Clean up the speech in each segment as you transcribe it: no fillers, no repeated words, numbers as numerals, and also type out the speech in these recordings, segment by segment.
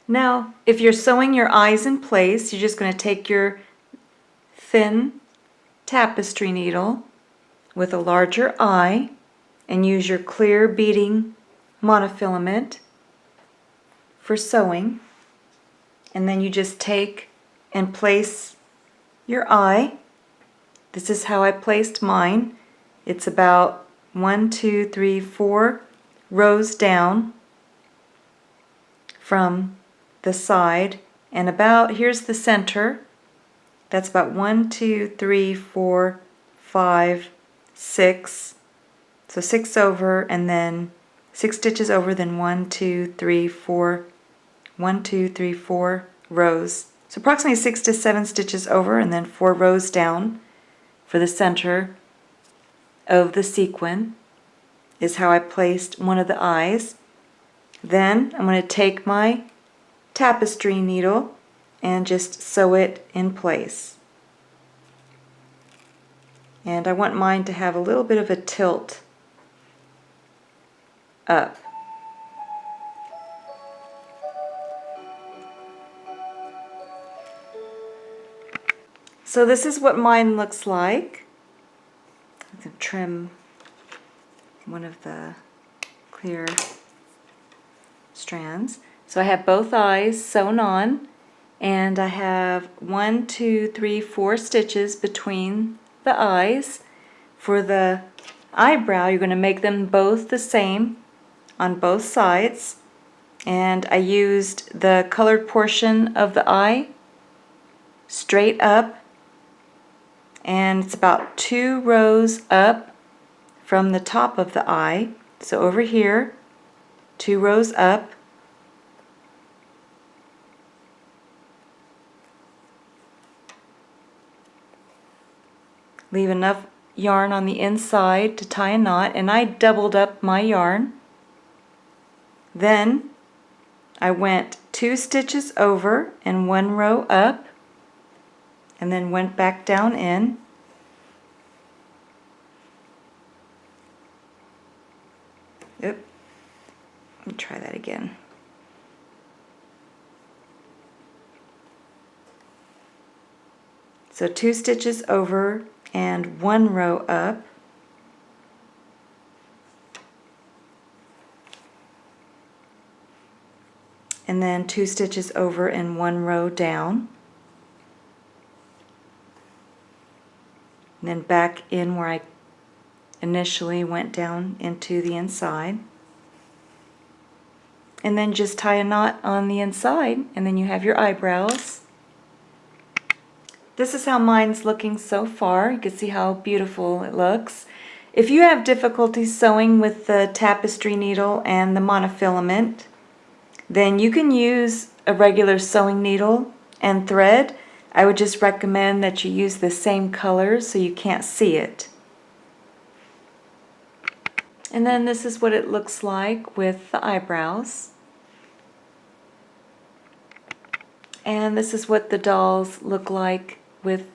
Now, if you're sewing your eyes in place, you're just going to take your thin tapestry needle with a larger eye and use your clear beading monofilament for sewing. And then you just take and place your eye. This is how I placed mine. It's about 1, 2, 3, 4 rows down from the side, and about, here's the center. That's about 1, 2, 3, 4, 5, 6. So 6 over, and then 6 stitches over, then 1, 2, 3, 4, 1, 2, 3, 4 rows. So approximately 6 to 7 stitches over, and then 4 rows down for the center of the sequin is how I placed one of the eyes. Then I'm going to take my tapestry needle and just sew it in place. And I want mine to have a little bit of a tilt up. So this is what mine looks like. I'm going to trim one of the clear strands. So I have both eyes sewn on, and I have 1, 2, 3, 4 stitches between the eyes. For the eyebrow, you're going to make them both the same on both sides, and I used the colored portion of the eye straight up, and it's about 2 rows up from the top of the eye. So over here, 2 rows up, leave enough yarn on the inside to tie a knot, and I doubled up my yarn. Then I went 2 stitches over and 1 row up, and then went back down in. Oop. Let me try that again. So 2 stitches over and 1 row up. And then 2 stitches over and 1 row down. And then back in where I initially went down into the inside. And then just tie a knot on the inside, and then you have your eyebrows. This is how mine's looking so far. You can see how beautiful it looks. If you have difficulty sewing with the tapestry needle and the monofilament, then you can use a regular sewing needle and thread. I would just recommend that you use the same colors so you can't see it. And then this is what it looks like with the eyebrows. And this is what the dolls look like with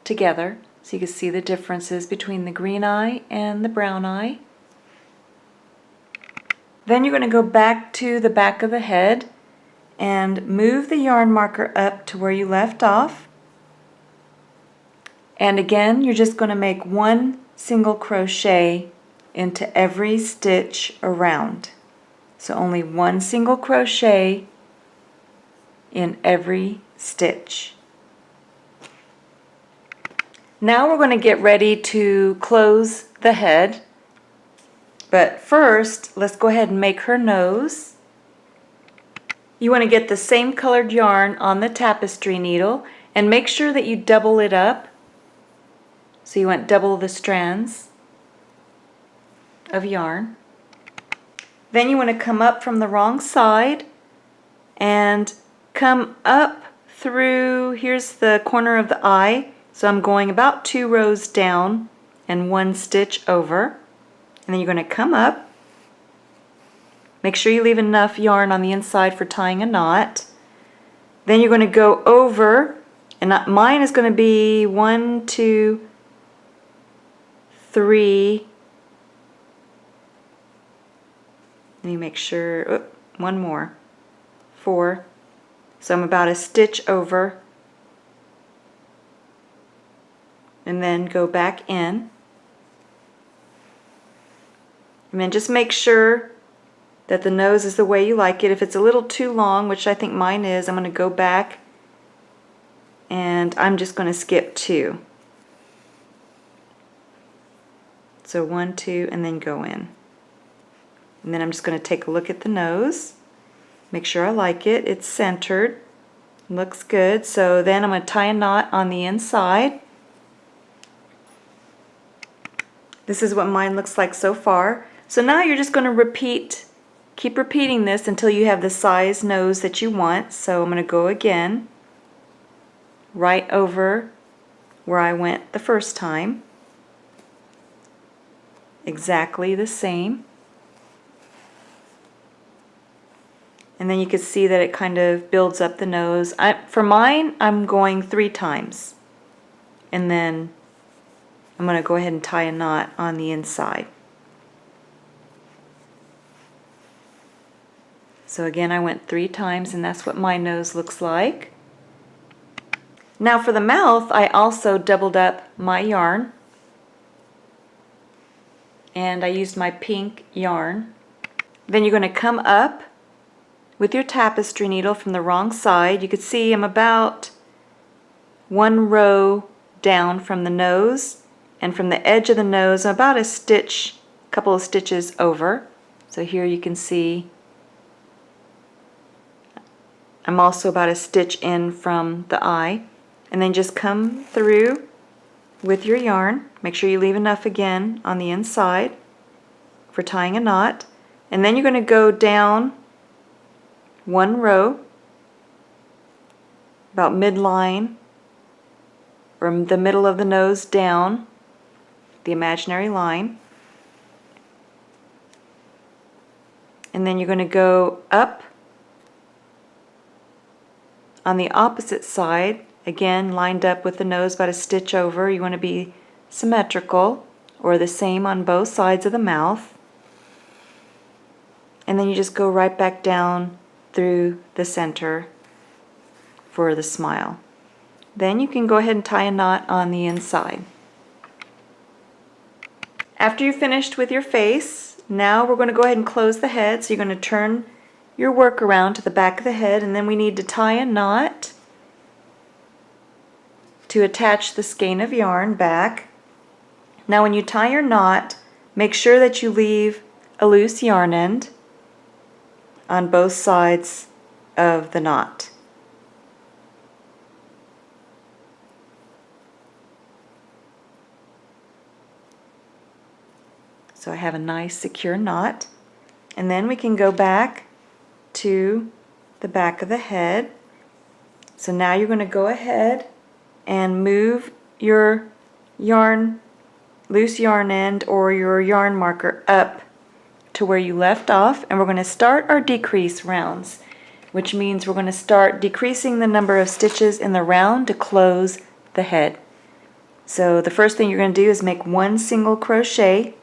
together. So you can see the differences between the green eye and the brown eye. Then you're going to go back to the back of the head and move the yarn marker up to where you left off. And again, you're just going to make 1 single crochet into every stitch around. So only 1 single crochet in every stitch. Now we're going to get ready to close the head. But first, let's go ahead and make her nose. You want to get the same colored yarn on the tapestry needle and make sure that you double it up. So you want double the strands of yarn. Then you want to come up from the wrong side and come up through, here's the corner of the eye. So I'm going about 2 rows down and 1 stitch over. And then you're going to come up. Make sure you leave enough yarn on the inside for tying a knot. Then you're going to go over, and mine is going to be 1, 2, 3. Let me make sure, 1 more. 4. So I'm about a stitch over, and then go back in. And then just make sure that the nose is the way you like it. If it's a little too long, which I think mine is, I'm going to go back and I'm just going to skip 2. So 1, 2, and then go in. And then I'm just going to take a look at the nose, make sure I like it. It's centered, looks good. So then I'm going to tie a knot on the inside. This is what mine looks like so far. So now you're just going to keep repeating this until you have the size nose that you want. So I'm going to go again, right over where I went the first time. Exactly the same. And then you can see that it kind of builds up the nose. For mine, I'm going 3 times. And then I'm going to go ahead and tie a knot on the inside. So again, I went 3 times, and that's what my nose looks like. Now for the mouth, I also doubled up my yarn. And I used my pink yarn. Then you're going to come up with your tapestry needle from the wrong side. You can see I'm about 1 row down from the nose, and from the edge of the nose I'm about a couple of stitches over. So here you can see I'm also about a stitch in from the eye. And then just come through with your yarn. Make sure you leave enough again on the inside for tying a knot. And then you're going to go down 1 row, about midline, from the middle of the nose down the imaginary line. And then you're going to go up on the opposite side, again lined up with the nose about a stitch over. You want to be symmetrical, or the same on both sides of the mouth. And then you just go right back down through the center for the smile. Then you can go ahead and tie a knot on the inside. After you're finished with your face, now we're going to go ahead and close the head. So you're going to turn your work around to the back of the head, and then we need to tie a knot to attach the skein of yarn back. Now when you tie your knot, make sure that you leave a loose yarn end on both sides of the knot. So I have a nice secure knot, and then we can go back to the back of the head. So now you're going to go ahead and move your loose yarn end or your yarn marker up to where you left off, and we're going to start our decrease rounds, which means we're going to start decreasing the number of stitches in the round to close the head. So the first thing you're going to do is make 1 single crochet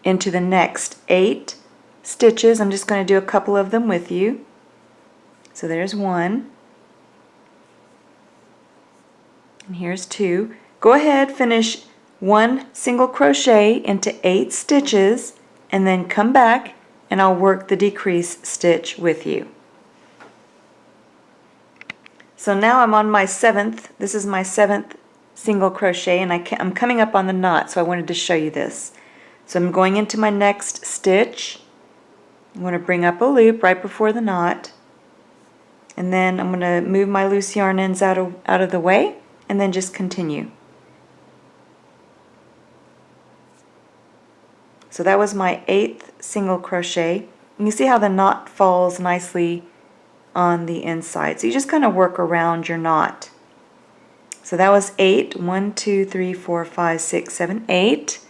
into the next 8 stitches. I'm just going to do a couple of them with you. So there's 1, and here's 2. Go ahead, finish 1 single crochet into 8 stitches, and then come back and I'll work the decrease stitch with you. So now I'm on my 7th. This is my 7th single crochet, and I'm coming up on the knot, so I wanted to show you this. So I'm going into my next stitch. I'm going to bring up a loop right before the knot, and then I'm going to move my loose yarn ends out of the way, and then just continue. So that was my 8th single crochet. You can see how the knot falls nicely on the inside. So you just kind of work around your knot. So that was 8. 1, 2, 3, 4, 5, 6, 7, 8.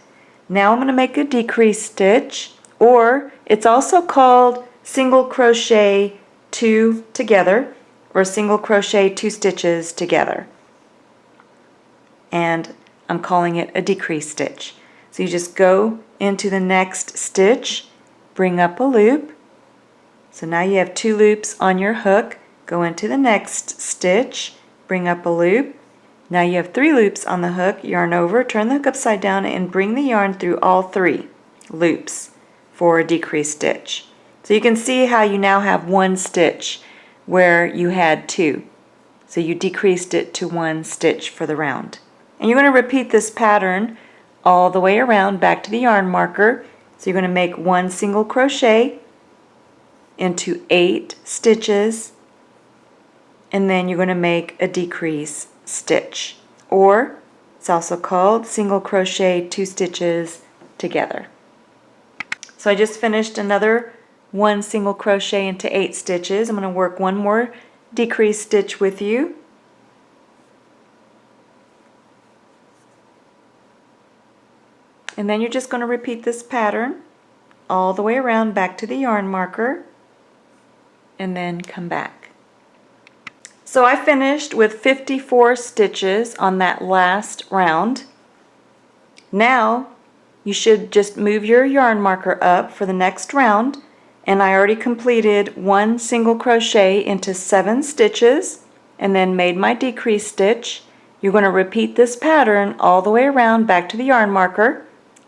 Now I'm going to make a decrease stitch, or it's also called single crochet 2 together, or single crochet 2 stitches together. And I'm calling it a decrease stitch. So you just go into the next stitch, bring up a loop, So now you have 2 loops on your hook. Go into the next stitch, bring up a loop. Now you have 3 loops on the hook, yarn over, turn the hook upside down, and bring the yarn through all 3 loops for a decreased stitch. So you can see how you now have 1 stitch where you had 2. So you decreased it to 1 stitch for the round. And you're going to repeat this pattern all the way around back to the yarn marker. So you're going to make 1 single crochet into 8 stitches, and then you're going to make a decrease stitch, or it's also called single crochet 2 stitches together. So I just finished another 1 single crochet into 8 stitches. I'm going to work 1 more decrease stitch with you. And then you're just going to repeat this pattern all the way around back to the yarn marker, and then come back. So I finished with 54 stitches on that last round. Now you should just move your yarn marker up for the next round, and I already completed 1 single crochet into 7 stitches and then made my decrease stitch. You're going to repeat this pattern all the way around back to the yarn marker,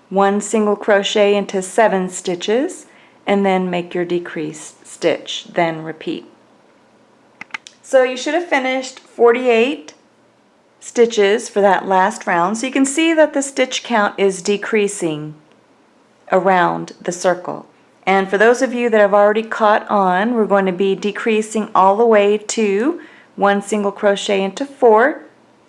1 single crochet into 7 stitches, and then make your decrease stitch, then repeat. So you should have finished 48 stitches for that last round. So you can see that the stitch count is decreasing around the circle. And for those of you that have already caught on, we're going to be decreasing all the way to 1 single crochet into 4,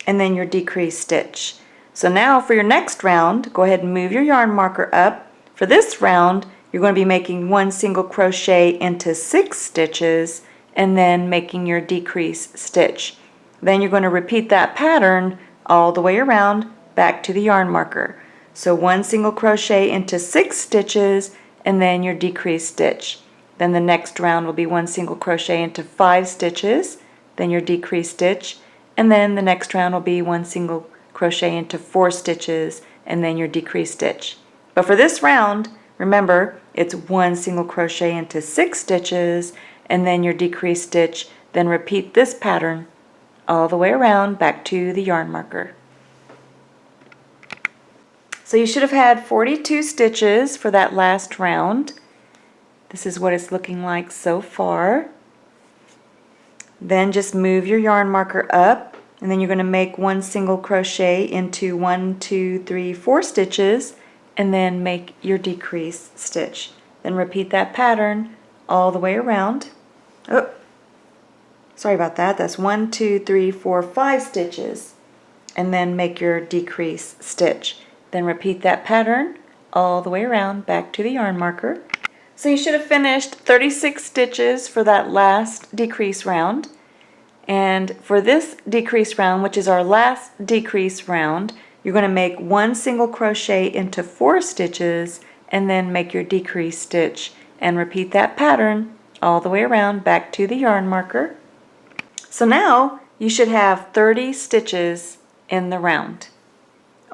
and then your decrease stitch. So now for your next round, go ahead and move your yarn marker up. For this round, you're going to be making 1 single crochet into 6 stitches and then making your decrease stitch. Then you're going to repeat that pattern all the way around back to the yarn marker. So 1 single crochet into 6 stitches and then your decrease stitch. Then the next round will be 1 single crochet into 5 stitches, then your decrease stitch, and then the next round will be 1 single crochet into 4 stitches and then your decrease stitch. But for this round, remember, it's 1 single crochet into 6 stitches and then your decrease stitch, then repeat this pattern all the way around back to the yarn marker. So you should have had 42 stitches for that last round. This is what it's looking like so far. Then just move your yarn marker up, and then you're going to make 1 single crochet into 1, 2, 3, 4 stitches, and then make your decrease stitch. Then repeat that pattern all the way around. Oh, sorry about that. That's 1, 2, 3, 4, 5 stitches, and then make your decrease stitch. Then repeat that pattern all the way around back to the yarn marker. So you should have finished 36 stitches for that last decrease round. And for this decrease round, which is our last decrease round, you're going to make 1 single crochet into 4 stitches and then make your decrease stitch and repeat that pattern all the way around back to the yarn marker. So now you should have 30 stitches in the round.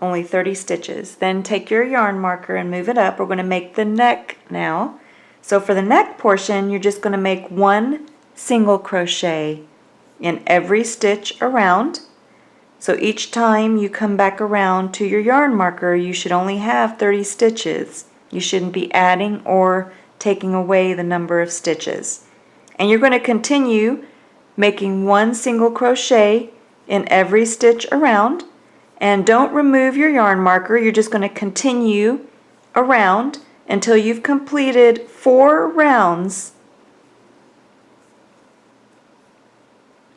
Only 30 stitches. Then take your yarn marker and move it up. We're going to make the neck now. So for the neck portion, you're just going to make 1 single crochet in every stitch around. So each time you come back around to your yarn marker, you should only have 30 stitches. You shouldn't be adding or taking away the number of stitches. And you're going to continue making 1 single crochet in every stitch around. And don't remove your yarn marker. You're just going to continue around until you've completed 4 rounds.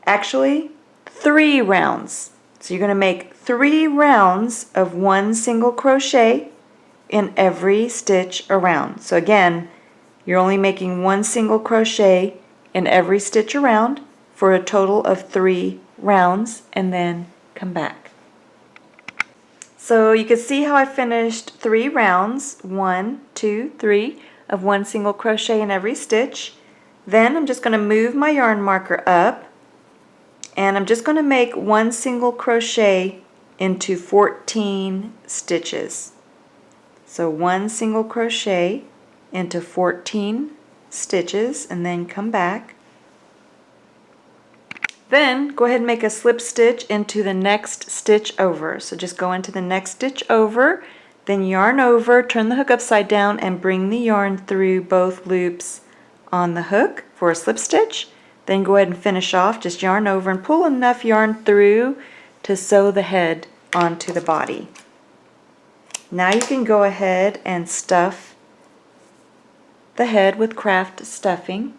Actually, 3 rounds. So you're going to make 3 rounds of 1 single crochet in every stitch around. So again, you're only making 1 single crochet in every stitch around for a total of 3 rounds, and then come back. So you can see how I finished 3 rounds, 1, 2, 3, of 1 single crochet in every stitch. Then I'm just going to move my yarn marker up, and I'm just going to make 1 single crochet into 14 stitches. So 1 single crochet into 14 stitches and then come back. Then go ahead and make a slip stitch into the next stitch over. So just go into the next stitch over, then yarn over, turn the hook upside down, and bring the yarn through both loops on the hook for a slip stitch. Then go ahead and finish off, just yarn over and pull enough yarn through to sew the head onto the body. Now you can go ahead and stuff the head with craft stuffing.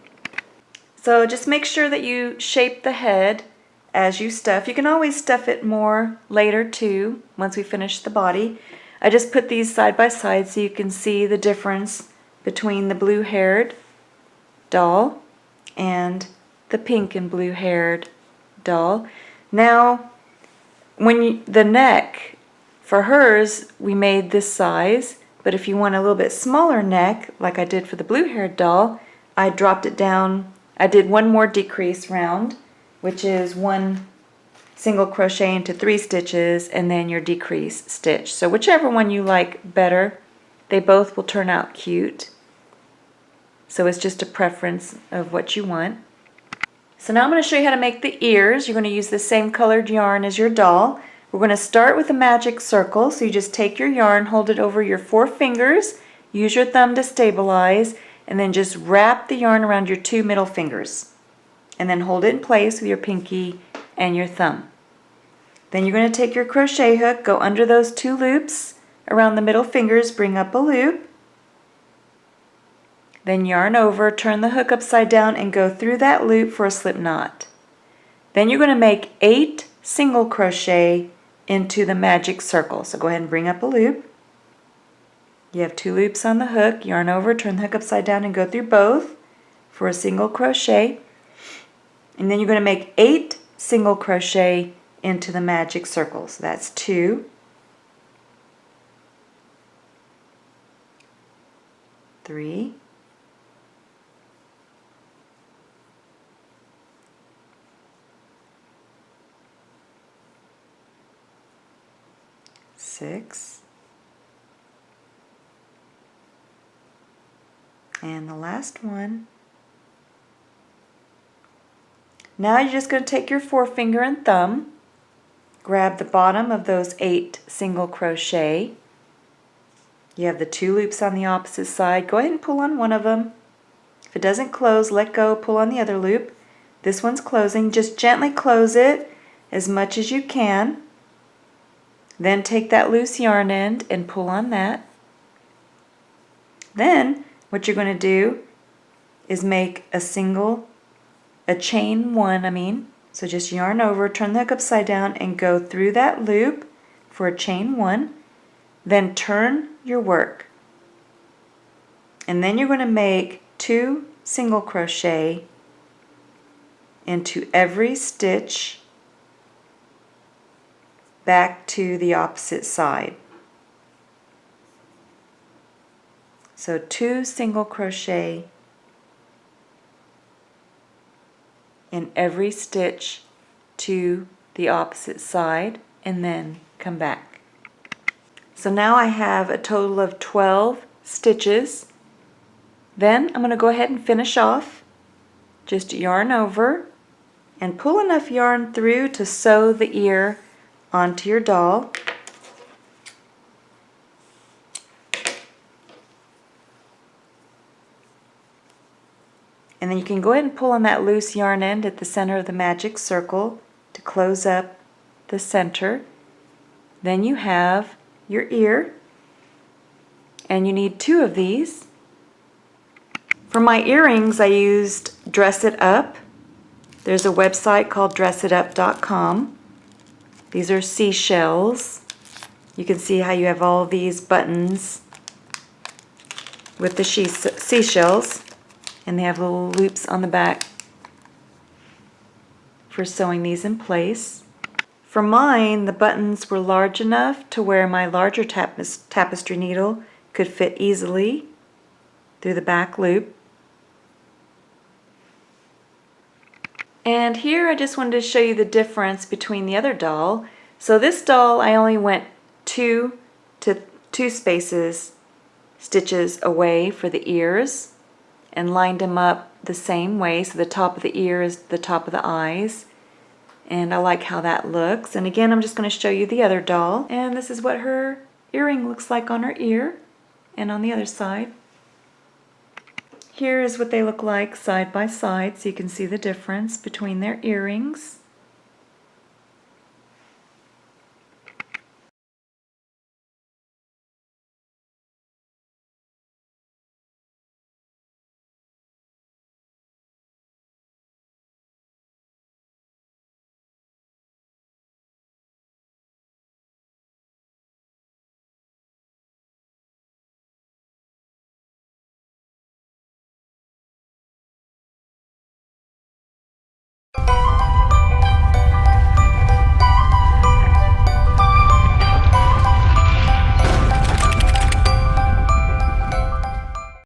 So just make sure that you shape the head as you stuff. You can always stuff it more later too, once we finish the body. I just put these side by side so you can see the difference between the blue-haired doll and the pink and blue-haired doll. Now, the neck, for hers, we made this size, but if you want a little bit smaller neck, like I did for the blue-haired doll, I dropped it down. I did one more decrease round, which is 1 single crochet into 3 stitches and then your decrease stitch. So whichever one you like better, they both will turn out cute. So it's just a preference of what you want. So now I'm going to show you how to make the ears. You're going to use the same colored yarn as your doll. We're going to start with a magic circle. So you just take your yarn, hold it over your 4 fingers, use your thumb to stabilize, and then just wrap the yarn around your 2 middle fingers. And then hold it in place with your pinky and your thumb. Then you're going to take your crochet hook, go under those 2 loops around the middle fingers, bring up a loop. Then yarn over, turn the hook upside down and go through that loop for a slip knot. Then you're going to make 8 single crochet into the magic circle. So go ahead and bring up a loop. You have 2 loops on the hook, yarn over, turn the hook upside down and go through both for a single crochet. And then you're going to make 8 single crochet into the magic circle. So that's 2, 3, 6, and the last one. Now you're just going to take your forefinger and thumb, grab the bottom of those 8 single crochet. You have the 2 loops on the opposite side. Go ahead and pull on one of them. If it doesn't close, let go, pull on the other loop. This one's closing. Just gently close it as much as you can. Then take that loose yarn end and pull on that. Then what you're going to do is make a chain 1, So just yarn over, turn the hook upside down and go through that loop for a chain 1. Then turn your work. And then you're going to make 2 single crochet into every stitch back to the opposite side. So 2 single crochet in every stitch to the opposite side and then come back. So now I have a total of 12 stitches. Then I'm going to go ahead and finish off. Just yarn over and pull enough yarn through to sew the ear onto your doll. And then you can go ahead and pull on that loose yarn end at the center of the magic circle to close up the center. Then you have your ear, and you need 2 of these. For my earrings, I used Dress It Up. There's a website called dressitup.com. These are seashells. You can see how you have all these buttons with the seashells, and they have little loops on the back for sewing these in place. For mine, the buttons were large enough to where my larger tapestry needle could fit easily through the back loop. And here I just wanted to show you the difference between the other doll. So this doll, I only went 2 stitches away for the ears. and lined them up the same way, so the top of the ear is the top of the eyes. And I like how that looks. And again, I'm just going to show you the other doll. And this is what her earring looks like on her ear and on the other side. Here is what they look like side by side, so you can see the difference between their earrings.